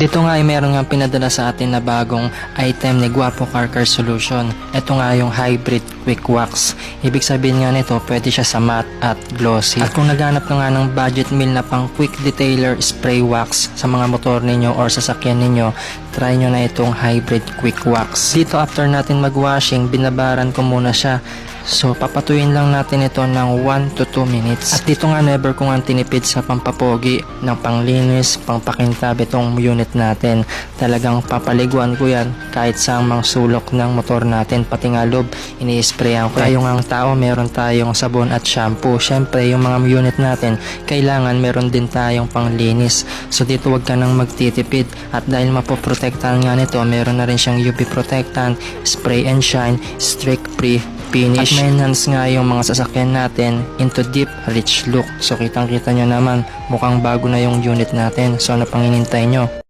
Dito nga ay meron nga pinadala sa atin na bagong item ni Guapo Car Care Solution. Ito nga yung Hybrid Quick Wax. Ibig sabihin nga nito, pwede siya sa matte at glossy. At kung naghanap ka nga ng budget meal na pang quick detailer spray wax sa mga motor ninyo or sasakyan ninyo, try nyo na itong Hybrid Quick Wax. Dito after natin magwashing, binabaran ko muna siya. So, papatuyin lang natin ito ng 1 to 2 minutes. At dito nga never ko nga tinipid sa pampapogi ng panglinis, pangpakintab itong unit natin. Talagang papaliguan ko yan kahit sa mga sulok ng motor natin, pati nga loob, ini-sprayan ko. Tayo nga ang tao, meron tayong sabon at shampoo. Syempre, yung mga unit natin, kailangan meron din tayong panglinis. So, dito wag ka nang magtitipid. At dahil mapoprotektahan nga nito, meron na rin siyang UV protectant, spray and shine, streak free, finish. At ma-enhance nga yung mga sasakyan natin into deep, rich look. So kitang kita nyo naman, mukhang bago na yung unit natin. So ano pang hinintay nyo?